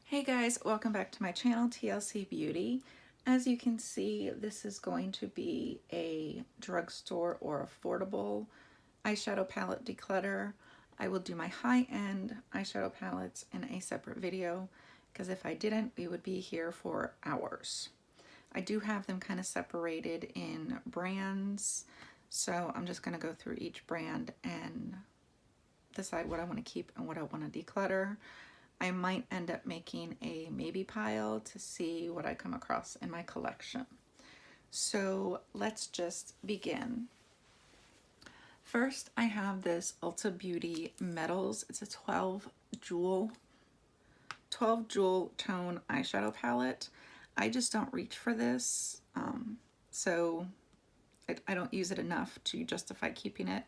Hey guys, welcome back to my channel, TLC Beauty. As you can see, this is going to be a drugstore or affordable eyeshadow palette declutter. I will do my high-end eyeshadow palettes in a separate video because if I didn't, we would be here for hours. I do have them kind of separated in brands, so I'm just going to go through each brand and decide what I want to keep and what I want to declutter. I might end up making a maybe pile to see what I come across in my collection. So let's just begin. First, I have this Ulta Beauty Metals. It's a 12 jewel tone eyeshadow palette. I just don't reach for this, so I don't use it enough to justify keeping it.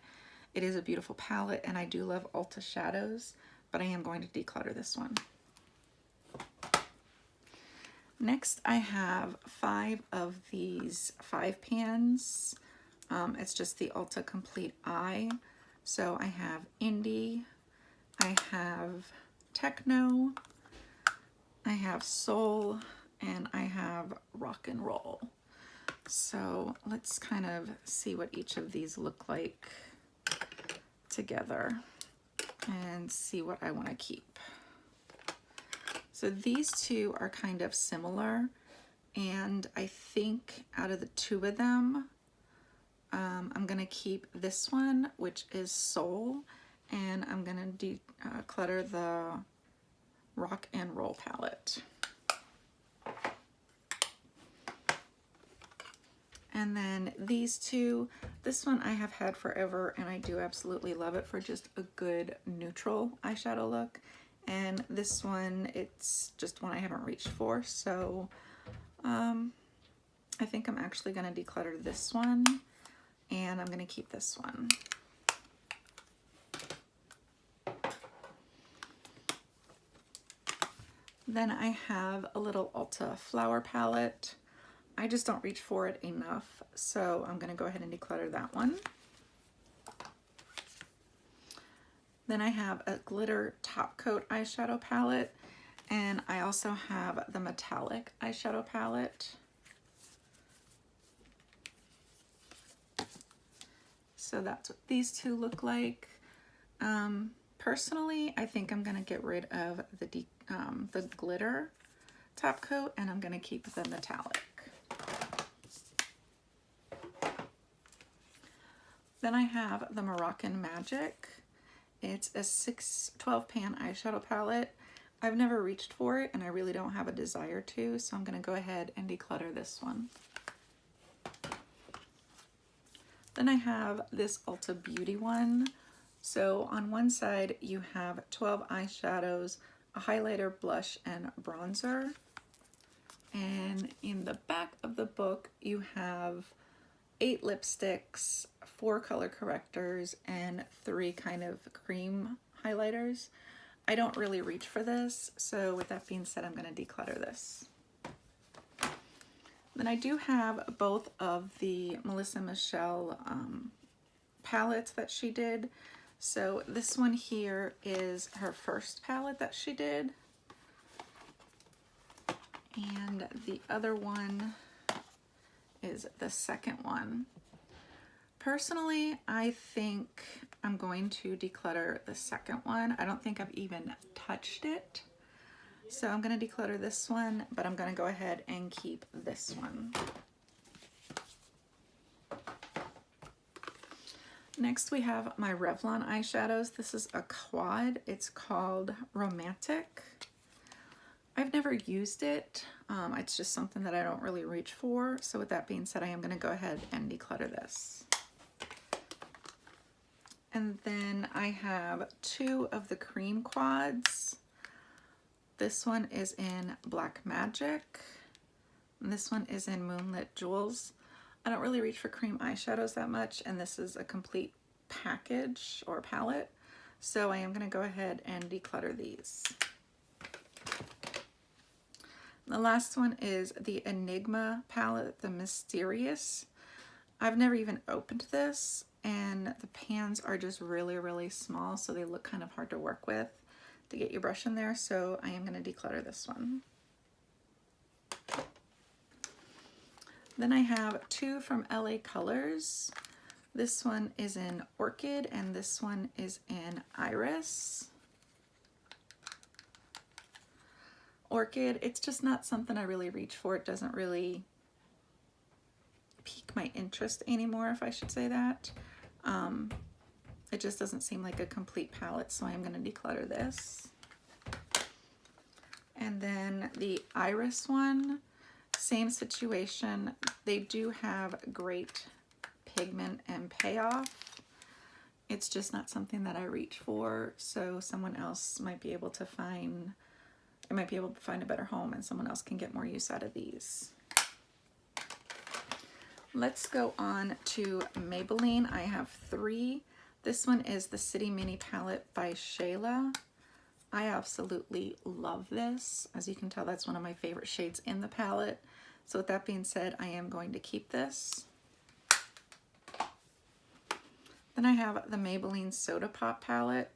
It is a beautiful palette, and I do love Ulta shadows, but I am going to declutter this one. Next, I have 5 of these 5 pans. It's just the Ulta Complete Eye. So I have Indie, I have Techno, I have Soul, and I have Rock and Roll. So let's kind of see what each of these look like together and see what I want to keep. So these two are kind of similar, and I think out of the two of them, I'm going to keep this one, which is Soul, and I'm going to declutter the Rock and Roll palette. And then these two, this one I have had forever and I do absolutely love it for just a good neutral eyeshadow look. And this one, it's just one I haven't reached for. So I think I'm actually gonna declutter this one and I'm gonna keep this one. Then I have a little Ulta Flower palette. I just don't reach for it enough, so I'm going to go ahead and declutter that one. Then I have a glitter top coat eyeshadow palette, and I also have the metallic eyeshadow palette. So that's what these two look like. Personally, I think I'm going to get rid of the glitter top coat, and I'm going to keep the metallic. Then I have the Moroccan Magic. It's a 12 pan eyeshadow palette. I've never reached for it and I really don't have a desire to, so I'm going to go ahead and declutter this one. Then I have this Ulta Beauty one. So on one side you have 12 eyeshadows, a highlighter, blush, and bronzer. And in the back of the book you have 8 lipsticks, 4 color correctors, and 3 kind of cream highlighters. I don't really reach for this, so with that being said, I'm going to declutter this. Then I do have both of the Melissa Michelle palettes that she did. So this one here is her first palette that she did, and the other one is the second one. Personally, I think I'm going to declutter the second one. I don't think I've even touched it. So I'm going to declutter this one, but I'm going to go ahead and keep this one. Next we have my Revlon eyeshadows. This is a quad. It's called Romantic. I've never used it. It's just something that I don't really reach for. So with that being said, I am going to go ahead and declutter this. And then I have 2 of the cream quads. This one is in Black Magic. And this one is in Moonlit Jewels. I don't really reach for cream eyeshadows that much, and this is a complete package or palette. So I am going to go ahead and declutter these. The last one is the Enigma palette, the Mysterious. I've never even opened this, and the pans are just really, really small, so they look kind of hard to work with. to get your brush in there, so I am going to declutter this one. Then I have two from LA Colors. This one is in Orchid and this one is in Iris. Orchid, it's just not something I really reach for. It doesn't really pique my interest anymore, if I should say that. It just doesn't seem like a complete palette, so I'm going to declutter this. And then the Iris one, same situation. They do have great pigment and payoff. It's just not something that I reach for, so someone else might be able to find, I might be able to find a better home and someone else can get more use out of these. Let's go on to Maybelline. I have three. This one is the City Mini Palette by Shayla. I absolutely love this. As you can tell, that's one of my favorite shades in the palette. So with that being said, I am going to keep this. Then I have the Maybelline Soda Pop palette.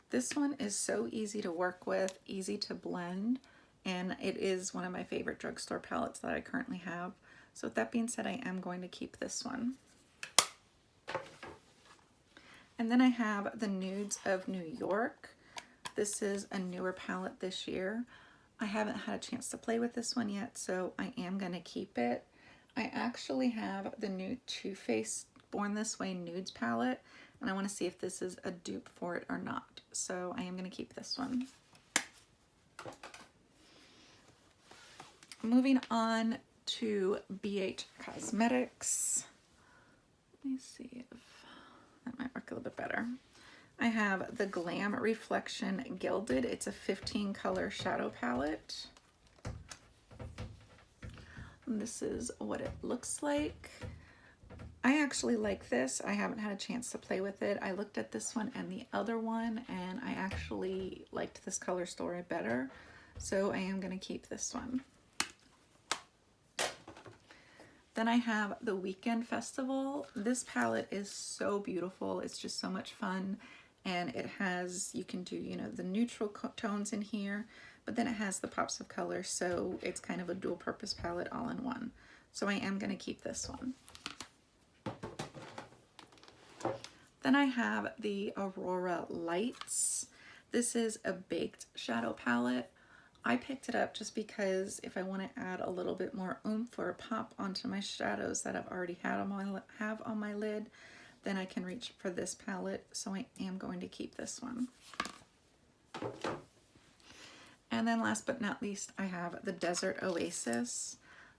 This one is so easy to work with, easy to blend, and it is one of my favorite drugstore palettes that I currently have. So with that being said, I am going to keep this one. And then I have the Nudes of New York. This is a newer palette this year. I haven't had a chance to play with this one yet, so I am going to keep it. I actually have the new Too Faced Born This Way Nudes palette, and I want to see if this is a dupe for it or not. So I am going to keep this one. Moving on to BH Cosmetics. Let me see if that might work a little bit better. I have the Glam Reflection Gilded. It's a 15 color shadow palette. And this is what it looks like. I actually like this. I haven't had a chance to play with it. I looked at this one and the other one, and I actually liked this color story better. So I am going to keep this one. Then I have the Weekend Festival. This palette is so beautiful. It's just so much fun. And it has, you can do, you know, the neutral tones in here, but then it has the pops of color. So it's kind of a dual purpose palette all in one. So I am going to keep this one. Then I have the Aurora Lights. This is a baked shadow palette. I picked it up just because if I want to add a little bit more oomph or pop onto my shadows that I've already had on my lid, then I can reach for this palette. So I am going to keep this one. And then last but not least, I have the Desert Oasis.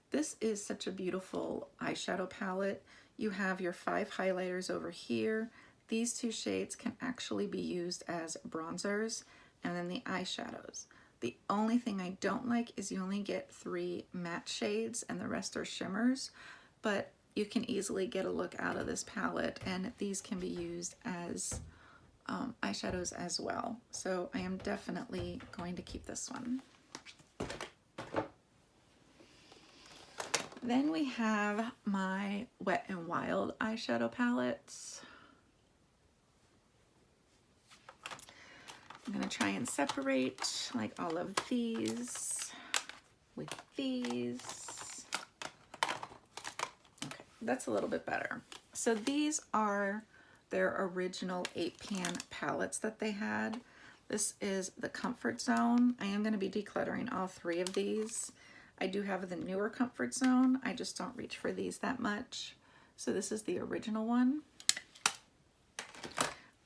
This is such a beautiful eyeshadow palette. You have your 5 highlighters over here. These 2 shades can actually be used as bronzers, and then the eyeshadows. The only thing I don't like is you only get 3 matte shades and the rest are shimmers, but you can easily get a look out of this palette, and these can be used as eyeshadows as well. So I am definitely going to keep this one. Then we have my Wet n Wild eyeshadow palettes. I'm going to try and separate like all of these with these. Okay, that's a little bit better. So these are their original 8-pan palettes that they had. This is the Comfort Zone. I am going to be decluttering all 3 of these. I do have the newer Comfort Zone. I just don't reach for these that much. So this is the original one.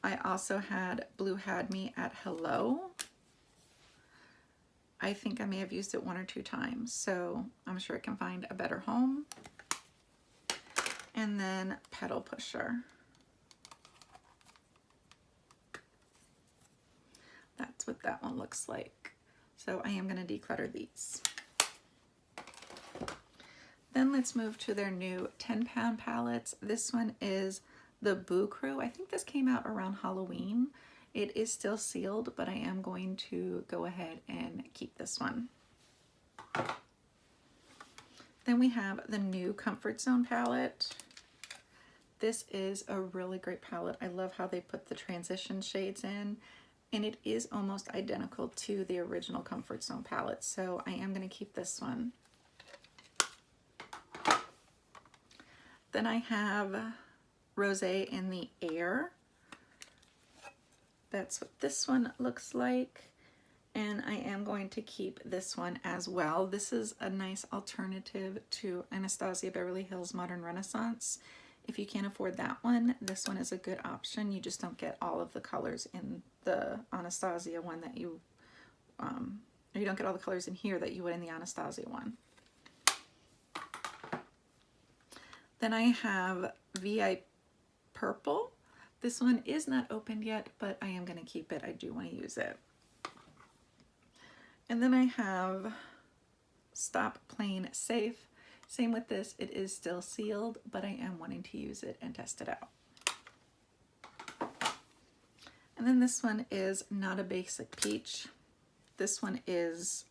I also had Blue Had Me at Hello. I think I may have used it 1 or 2 times, so I'm sure it can find a better home. And then Pedal Pusher. That's what that one looks like. So I am going to declutter these. Then let's move to their new 10-pound palettes. This one is the Boo Crew. I think this came out around Halloween. It is still sealed, but I am going to go ahead and keep this one. Then we have the new Comfort Zone palette. This is a really great palette. I love how they put the transition shades in, and it is almost identical to the original Comfort Zone palette, so I am going to keep this one. Then I have Rosé in the Air. That's what this one looks like. And I am going to keep this one as well. This is a nice alternative to Anastasia Beverly Hills Modern Renaissance. If you can't afford that one, this one is a good option. You just don't get all of the colors in the Anastasia one that you, or you don't get all the colors in here that you would in the Anastasia one. Then I have VI Purple. This one is not opened yet, but I am going to keep it. I do want to use it. And then I have Stop Playing Safe. Same with this, it is still sealed, but I am wanting to use it and test it out. And then this one is Not a Basic Peach. This one is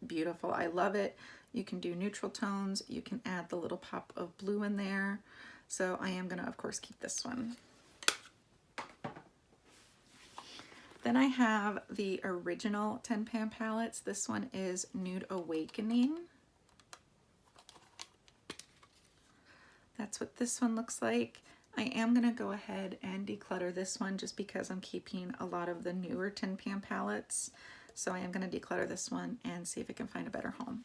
beautiful. I love it. You can do neutral tones. You can add the little pop of blue in there. So I am going to, of course, keep this one. Then I have the original 10 pan palettes. This one is Nude Awakening. That's what this one looks like. I am going to go ahead and declutter this one just because I'm keeping a lot of the newer 10 pan palettes. So I am going to declutter this one and see if it can find a better home.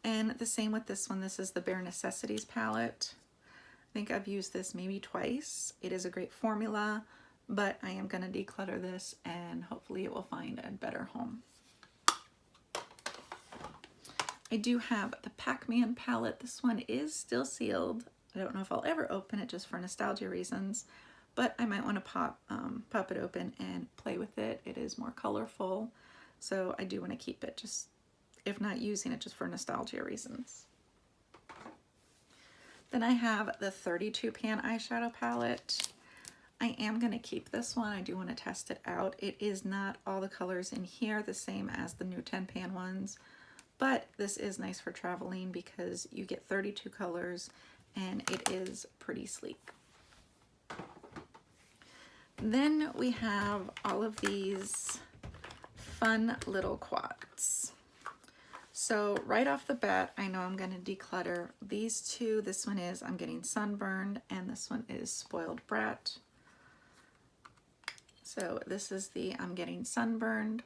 And the same with this one. This is the Bare Necessities palette. I think I've used this maybe twice. It is a great formula, but I am going to declutter this and hopefully it will find a better home. I do have the Pac-Man palette. This one is still sealed. I don't know if I'll ever open it just for nostalgia reasons, but I might want to pop it open and play with it. It is more colorful, so I do want to keep it, just if not using it, just for nostalgia reasons. Then I have the 32 pan eyeshadow palette. I am going to keep this one. I do want to test it out. It is not all the colors in here the same as the new 10 pan ones, but this is nice for traveling because you get 32 colors and it is pretty sleek. Then we have all of these fun little quads. So right off the bat, I know I'm going to declutter these two. This one is I'm Getting Sunburned, and this one is Spoiled Brat. So this is the I'm Getting Sunburned.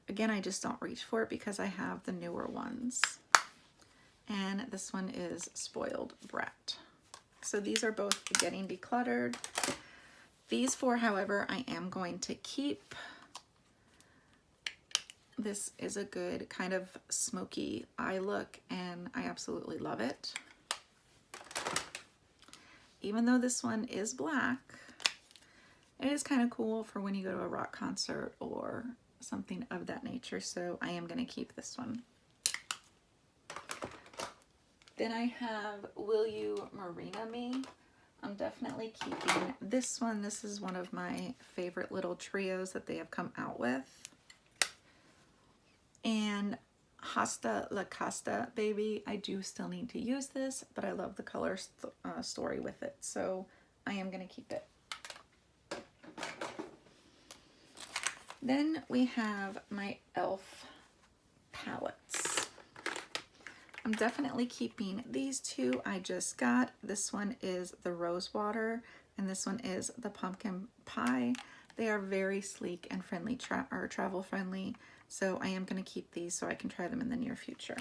Again, I just don't reach for it because I have the newer ones. And this one is Spoiled Brat. So these are both getting decluttered. These four, however, I am going to keep. This is a good kind of smoky eye look, and I absolutely love it. Even though this one is black, it is kind of cool for when you go to a rock concert or something of that nature, so I am going to keep this one. Then I have Will You Marina Me? I'm definitely keeping this one. This is one of my favorite little trios that they have come out with. And Hasta La Costa Baby, I do still need to use this, but I love the color story with it, so I am going to keep it. Then we have my e.l.f. palettes. I'm definitely keeping these two I just got. This one is the Rose Water, and this one is the Pumpkin Pie. They are very sleek and friendly, travel friendly, so I am going to keep these so I can try them in the near future.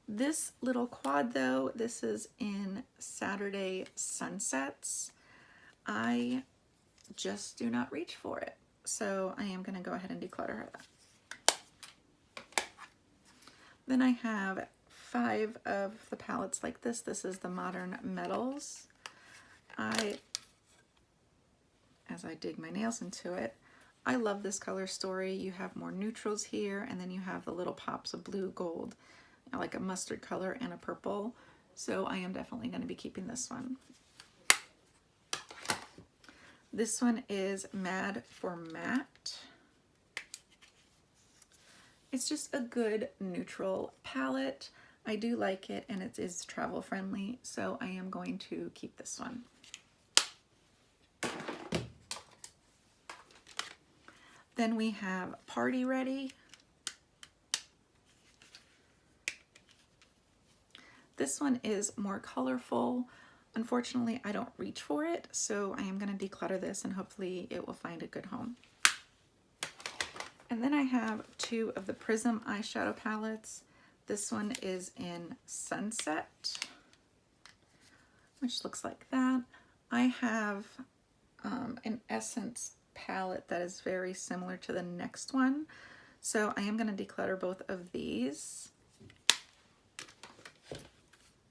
This little quad though, this is in Saturday Sunsets. I just do not reach for it, so I am going to go ahead and declutter that. Then I have 5 of the palettes like this. This is the Modern Metals. As I dig my nails into it, I love this color story. You have more neutrals here, and then you have the little pops of blue, gold, like a mustard color, and a purple. So I am definitely going to be keeping this one. This one is Mad for Matte. It's just a good neutral palette. I do like it, and it is travel friendly, so I am going to keep this one. Then we have Party Ready. This one is more colorful. Unfortunately, I don't reach for it, so I am going to declutter this and hopefully it will find a good home. And then I have two of the Prism eyeshadow palettes. This one is in Sunset, which looks like that. I have an Essence palette that is very similar to the next one, so I am going to declutter both of these.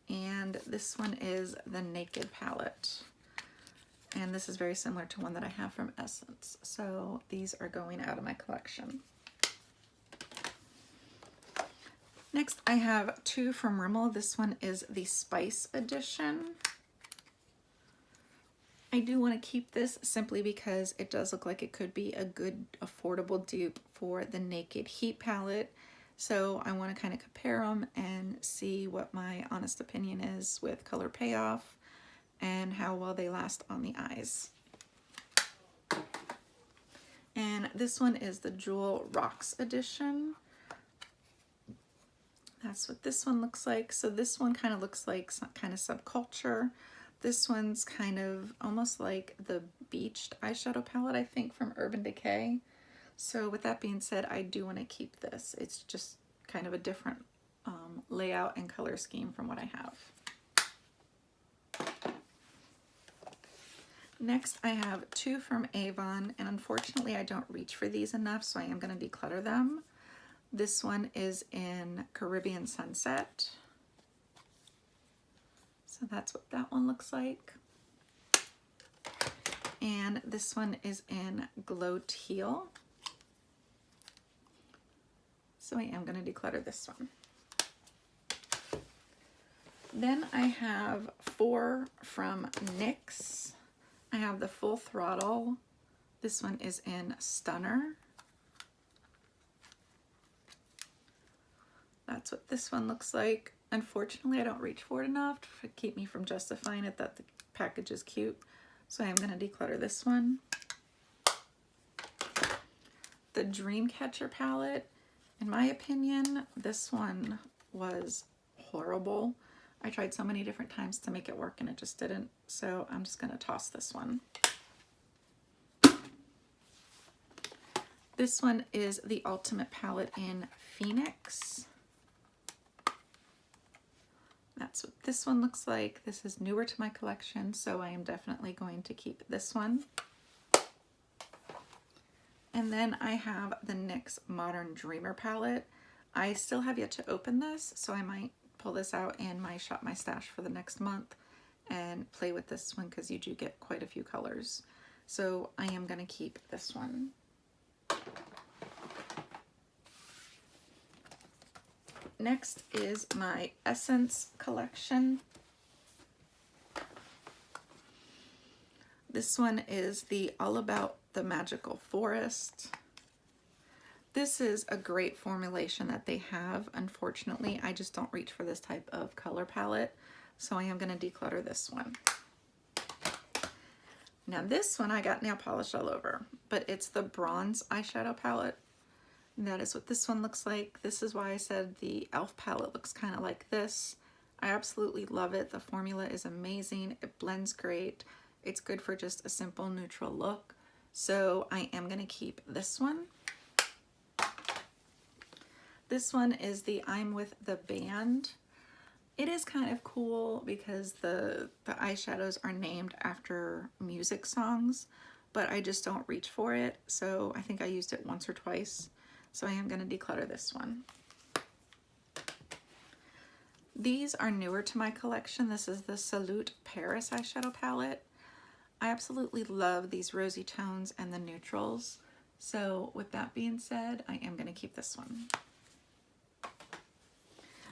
And this one is the Naked palette, and this is very similar to one that I have from Essence, so these are going out of my collection. Next I have two from Rimmel. This one is the Spice edition. I do want to keep this simply because it does look like it could be a good affordable dupe for the Naked Heat palette. So I want to kind of compare them and see what my honest opinion is with color payoff and how well they last on the eyes. And this one is the Jewel Rocks edition. That's what this one looks like. So this one kind of looks like some kind of subculture. This one's kind of almost like the Beached eyeshadow palette, I think, from Urban Decay. So with that being said, I do want to keep this. It's just kind of a different layout and color scheme from what I have. Next, I have two from Avon, and unfortunately I don't reach for these enough, so I am going to declutter them. This one is in Caribbean Sunset. So that's what that one looks like. And this one is in Glow Teal. So I am going to declutter this one. Then I have four from NYX. I have the Full Throttle. This one is in Stunner. That's what this one looks like. Unfortunately, I don't reach for it enough to keep me from justifying it that the package is cute. So I am going to declutter this one. The Dreamcatcher palette. In my opinion, this one was horrible. I tried so many different times to make it work and it just didn't. So I'm just going to toss this one. This one is the Ultimate palette in Phoenix. That's what this one looks like. This is newer to my collection, so I am definitely going to keep this one. And then I have the NYX Modern Dreamer palette. I still have yet to open this, so I might pull this out in my Shop My Stash for the next month and play with this one because you do get quite a few colors. So I am going to keep this one. Next is my Essence collection. This one is the All About the Magical Forest. This is a great formulation that they have. Unfortunately, I just don't reach for this type of color palette, so I am going to declutter this one. Now this one I got nail polish all over, but it's the Bronze eyeshadow palette. That is what this one looks like. This is why I said the e.l.f. palette looks kind of like this. I absolutely love it. The formula is amazing. It blends great. It's good for just a simple neutral look. So I am going to keep this one. This one is the I'm With the Band. It is kind of cool because the eyeshadows are named after music songs, but I just don't reach for it. So I think I used it once or twice. So I am going to declutter this one. These are newer to my collection. This is the Salute Paris eyeshadow palette. I absolutely love these rosy tones and the neutrals. So with that being said, I am going to keep this one.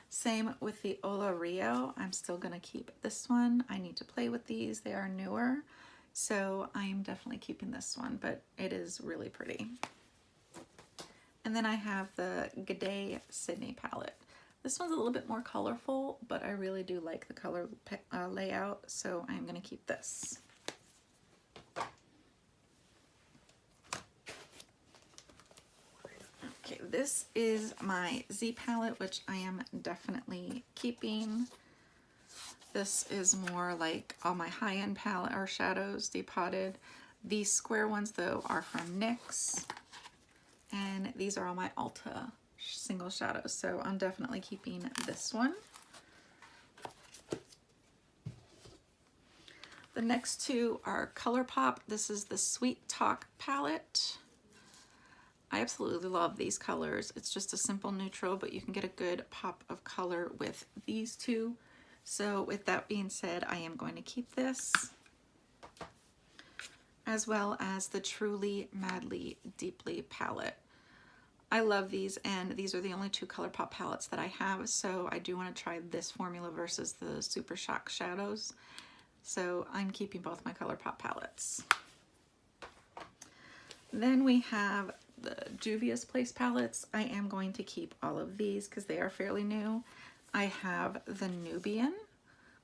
Same with the Ola Rio. I'm still going to keep this one. I need to play with these. They are newer. So I am definitely keeping this one, but it is really pretty. And then I have the G'day Sydney palette. This one's a little bit more colorful, but I really do like the color layout, so I'm going to keep this. this is my Z palette, which I am definitely keeping. This is more like all my high-end palette or shadows, depotted. These square ones, though, are from NYX. And these are all my Ulta single shadows, so I'm definitely keeping this one. The next two are ColourPop. This is the Sweet Talk palette. I absolutely love these colors. It's just a simple neutral, but you can get a good pop of color with these two. So with that being said, I am going to keep this, as well as the Truly Madly Deeply palette. I love these, and these are the only two ColourPop palettes that I have, so I do want to try this formula versus the Super Shock shadows. So I'm keeping both my ColourPop palettes. Then we have the Juvia's Place palettes. I am going to keep all of these because they are fairly new. I have the Nubian,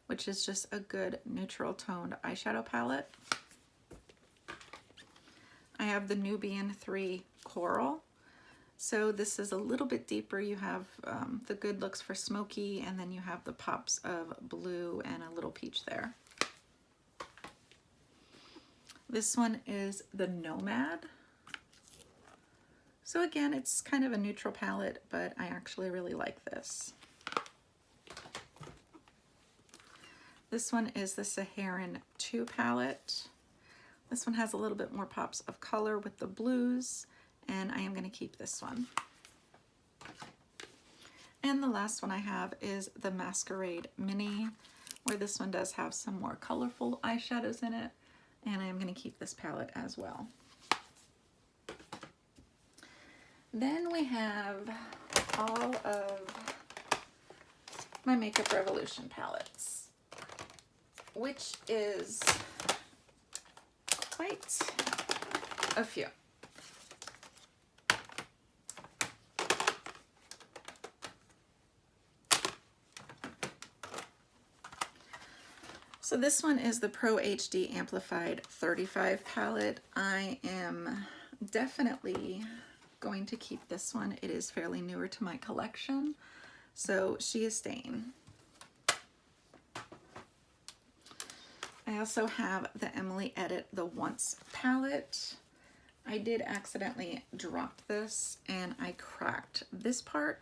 which is just a good neutral toned eyeshadow palette. I have the Nubian 3 Coral. So this is a little bit deeper. You have the good looks for smoky, and then you have the pops of blue and a little peach there. This one is the Nomad. So again, it's kind of a neutral palette, but I actually really like this. This one is the Saharan 2 palette. This one has a little bit more pops of color with the blues, and I am going to keep this one. And the last one I have is the Masquerade Mini, where this one does have some more colorful eyeshadows in it, and I am going to keep this palette as well. Then we have all of my Makeup Revolution palettes, which is quite a few. So this one is the Pro HD Amplified 35 palette. I am definitely going to keep this one. It is fairly newer to my collection, so she is staying. I also have the Emily Edit the Once palette. I did accidentally drop this and I cracked this part,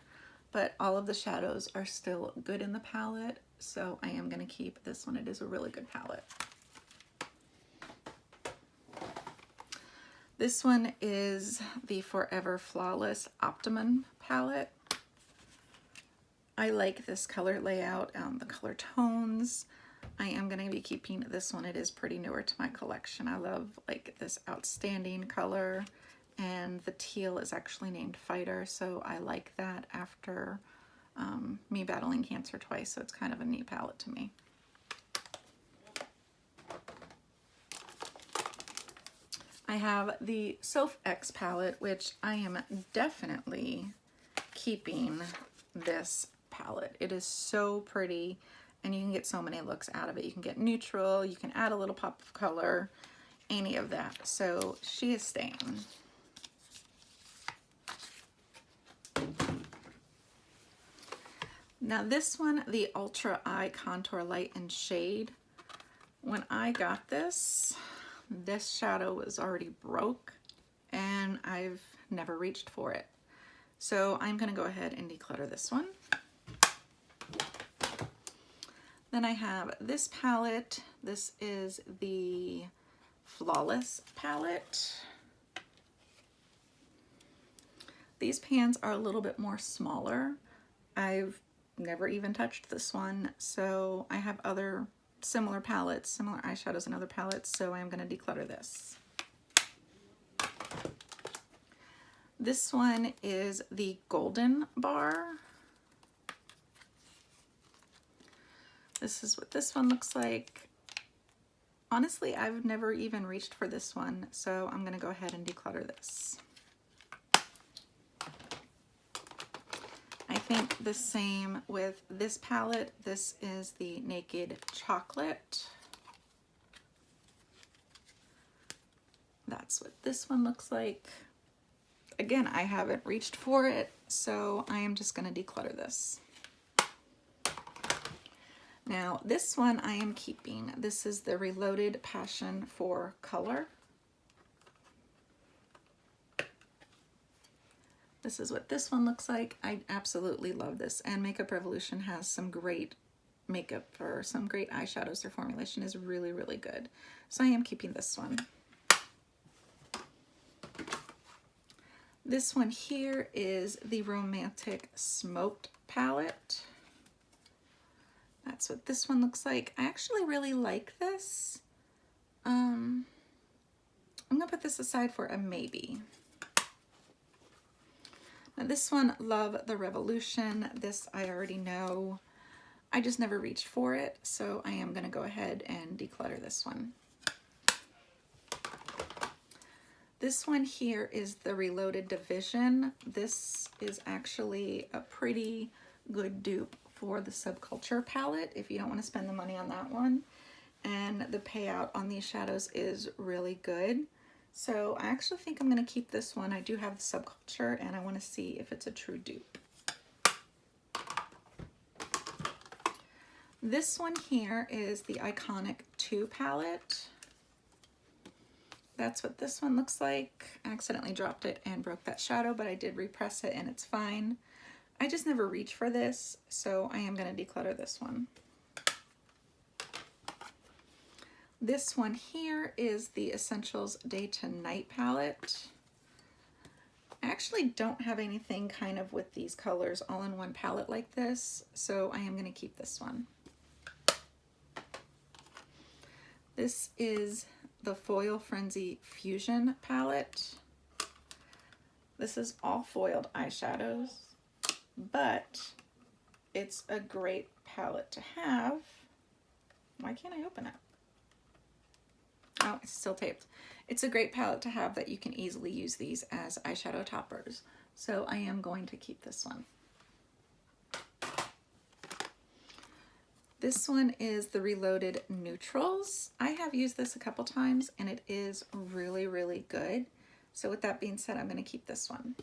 but all of the shadows are still good in the palette, so I am going to keep this one. It is a really good palette. This one is the Forever Flawless Optimum palette. I like this color layout, the color tones. I am going to be keeping this one. It is pretty newer to my collection. I love like this outstanding color, and the teal is actually named Fighter, so I like that after me battling cancer twice, so it's kind of a neat palette to me. I have the Soph X palette, which I am definitely keeping this palette. It is so pretty, and you can get so many looks out of it. You can get neutral, you can add a little pop of color, any of that. So she is staying. Now this one, the Ultra Eye Contour Light and Shade. When I got this, this shadow was already broke and I've never reached for it. So I'm gonna go ahead and declutter this one. Then I have this palette. This is the Flawless palette. These pans are a little bit more smaller. I've never even touched this one, so I have other similar palettes, similar eyeshadows and other palettes, so I'm going to declutter this. This one is the Golden Bar. This is what this one looks like. Honestly, I've never even reached for this one, so I'm going to go ahead and declutter this. I think the same with this palette. This is the Naked Chocolate. That's what this one looks like. again, I haven't reached for it, so I am just going to declutter this. Now, this one I am keeping. This is the Reloaded Passion for Color. This is what this one looks like. I absolutely love this, and Makeup Revolution has some great makeup or some great eyeshadows. Their formulation is really, really good. So I am keeping this one. This one here is the Romantic Smoked palette. That's what this one looks like. I actually really like this. I'm gonna put this aside for a maybe. Now this one, Love the Revolution. This I already know. I just never reached for it, so I am gonna go ahead and declutter this one. This one here is the Reloaded Division. This is actually a pretty good dupe for the Subculture palette if you don't want to spend the money on that one. And the payout on these shadows is really good. So I actually think I'm going to keep this one. I do have the Subculture and I want to see if it's a true dupe. This one here is the Iconic 2 palette. That's what this one looks like. I accidentally dropped it and broke that shadow, but I did repress it and it's fine. I just never reach for this, so I am going to declutter this one. This one here is the Essentials Day to Night palette. I actually don't have anything kind of with these colors all in one palette like this, so I am going to keep this one. This is the Foil Frenzy Fusion palette. This is all foiled eyeshadows, but it's a great palette to have. Why can't I open it? Oh, it's still taped. It's a great palette to have that you can easily use these as eyeshadow toppers. So I am going to keep this one. This one is the Reloaded Neutrals. I have used this a couple times and it is really, really good. So with that being said, I'm going to keep this one.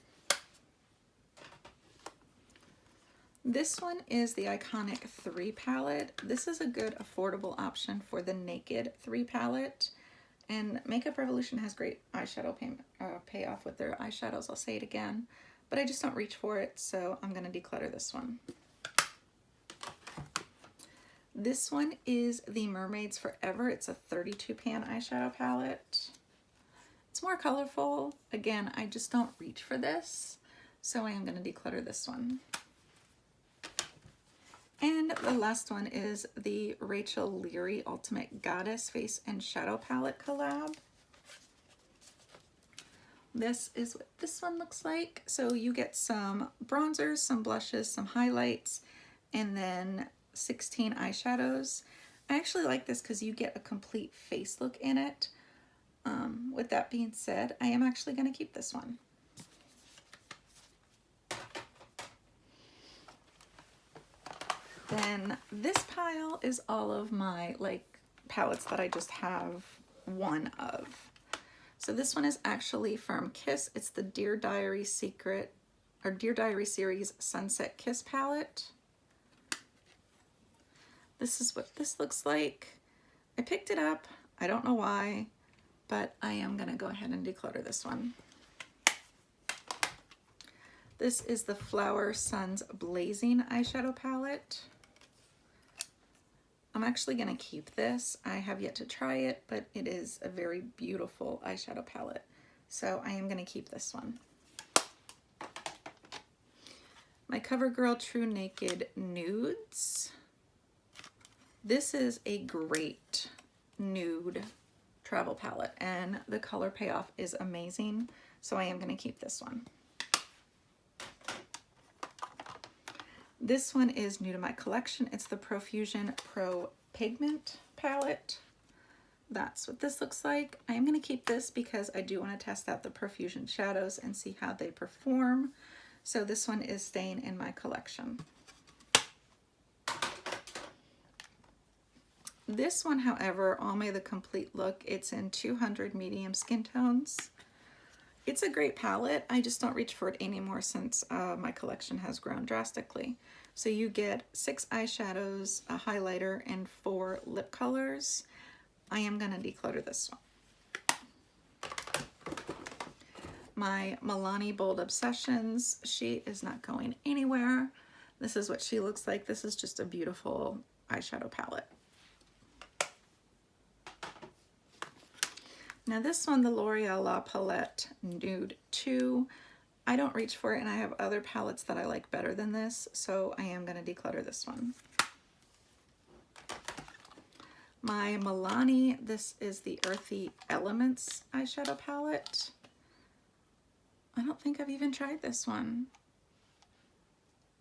This one is the Iconic 3 palette. This is a good affordable option for the Naked 3 palette. And Makeup Revolution has great eyeshadow payoff with their eyeshadows. I'll say it again, but I just don't reach for it, so I'm going to declutter this one. This one is the Mermaids Forever. It's a 32 pan eyeshadow palette. It's more colorful. Again, I just don't reach for this, so I am going to declutter this one. And the last one is the Rachel Leary Ultimate Goddess Face and Shadow Palette collab. This is what this one looks like. So you get some bronzers, some blushes, some highlights, and then 16 eyeshadows. I actually like this because you get a complete face look in it. With that being said, I am actually going to keep this one. Then this pile is all of my palettes that I just have one of. So this one is actually from Kiss. It's the Dear Diary Secret or Dear Diary series Sunset Kiss palette. This is what this looks like. I picked it up. I don't know why, but I am gonna go ahead and declutter this one. This is the Flower Suns Blazing eyeshadow palette. I'm actually going to keep this. I have yet to try it, but it is a very beautiful eyeshadow palette. So I am going to keep this one. My CoverGirl True Naked Nudes. This is a great nude travel palette and the color payoff is amazing. So I am going to keep this one. This one is new to my collection. It's the Profusion Pro Pigment palette. That's what this looks like. I am going to keep this because I do want to test out the Profusion shadows and see how they perform. So this one is staying in my collection. This one, however, Almay the Complete Look, it's in 200 medium skin tones. It's a great palette. I just don't reach for it anymore since my collection has grown drastically. So you get 6 eyeshadows, a highlighter, and 4 lip colors. I am going to declutter this one. My Milani Bold Obsessions, she is not going anywhere. This is what she looks like. This is just a beautiful eyeshadow palette. Now this one, the L'Oreal La Palette Nude 2, I don't reach for it, and I have other palettes that I like better than this, so I am going to declutter this one. My Milani, this is the Earthy Elements eyeshadow palette. I don't think I've even tried this one.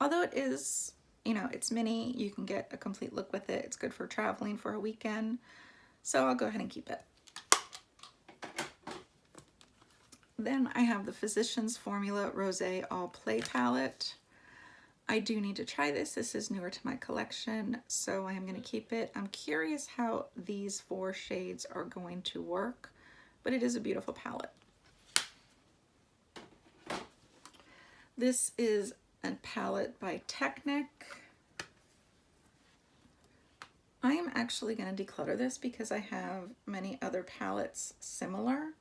Although it is, you know, it's mini, you can get a complete look with it. It's good for traveling for a weekend, so I'll go ahead and keep it. Then I have the Physicians Formula Rosé All Play palette. I do need to try this. This is newer to my collection, so I am going to keep it. I'm curious how these 4 shades are going to work, but it is a beautiful palette. This is a palette by Technic. I am actually going to declutter this because I have many other palettes similar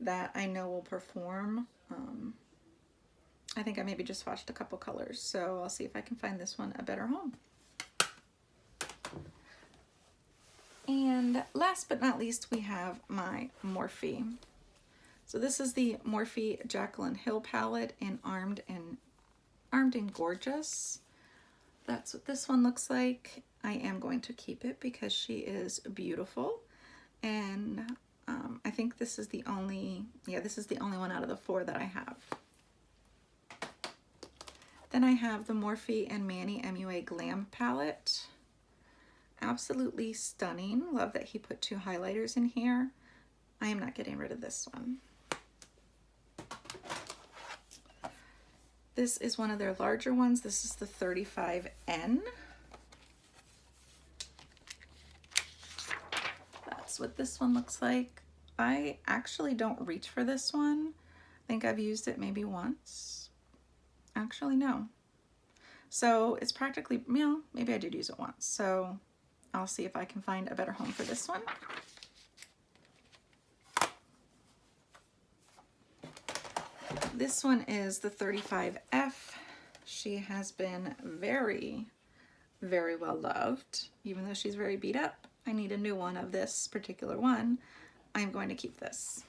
that I know will perform. I think I maybe just swatched a couple colors, so I'll see if I can find this one a better home. And last but not least, we have my Morphe. So this is the Morphe Jaclyn Hill palette in Armed and Gorgeous. That's what this one looks like. I am going to keep it because she is beautiful, and I think this is the only, this is the only one out of the 4 that I have. Then I have the Morphe and Manny MUA Glam palette. Absolutely stunning. Love that he put 2 highlighters in here. I am not getting rid of this one. This is one of their larger ones. This is the 35N. That's what this one looks like. I actually don't reach for this one. I think I've used it maybe once. Actually, no. So it's practically, you know, maybe I did use it once. So I'll see if I can find a better home for this one. This one is the 35F. She has been very, very well loved, even though she's very beat up. I need a new one of this particular one. I'm going to keep this.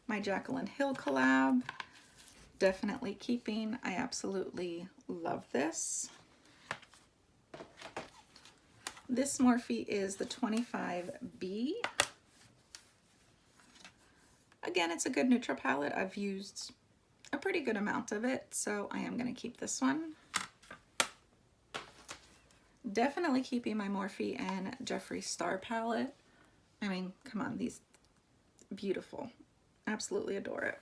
My Jaclyn Hill collab, definitely keeping. I absolutely love this. This Morphe is the 25B. Again, it's a good neutral palette. I've used a pretty good amount of it, so I am going to keep this one. Definitely keeping my Morphe and Jeffree Star palette. I mean, come on, these beautiful. Absolutely adore it.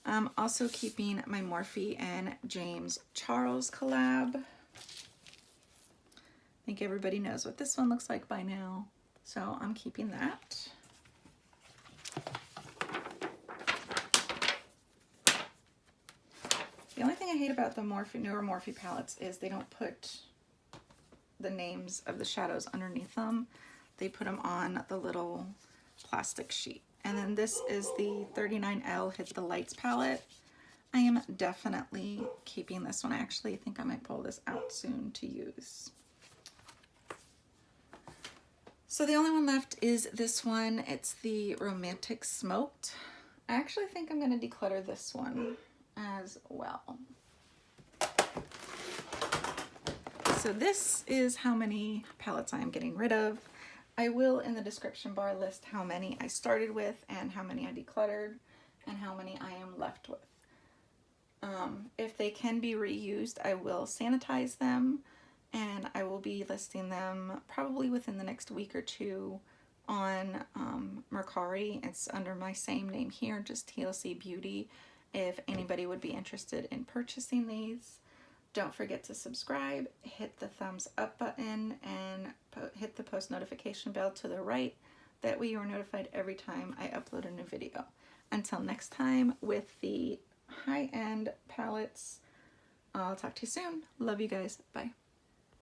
I'm also keeping my Morphe and James Charles collab. I think everybody knows what this one looks like by now, so I'm keeping that. The only thing I hate about the newer Morphe palettes is they don't put the names of the shadows underneath them. They put them on the little plastic sheet. And then this is the 39L Hit the Lights palette. I am definitely keeping this one. I actually think I might pull this out soon to use. So the only one left is this one. It's the Romantic Smoked. I actually think I'm going to declutter this one as well. So this is how many palettes I am getting rid of. I will in the description bar list how many I started with and how many I decluttered and how many I am left with. If they can be reused, I will sanitize them, and I will be listing them probably within the next week or 2 on Mercari. It's under my same name here, just TLC Beauty, if anybody would be interested in purchasing these. Don't forget to subscribe, hit the thumbs up button, and hit the post notification bell to the right That way you are notified every time I upload a new video. Until next time with the high-end palettes, I'll talk to you soon. Love you guys. Bye.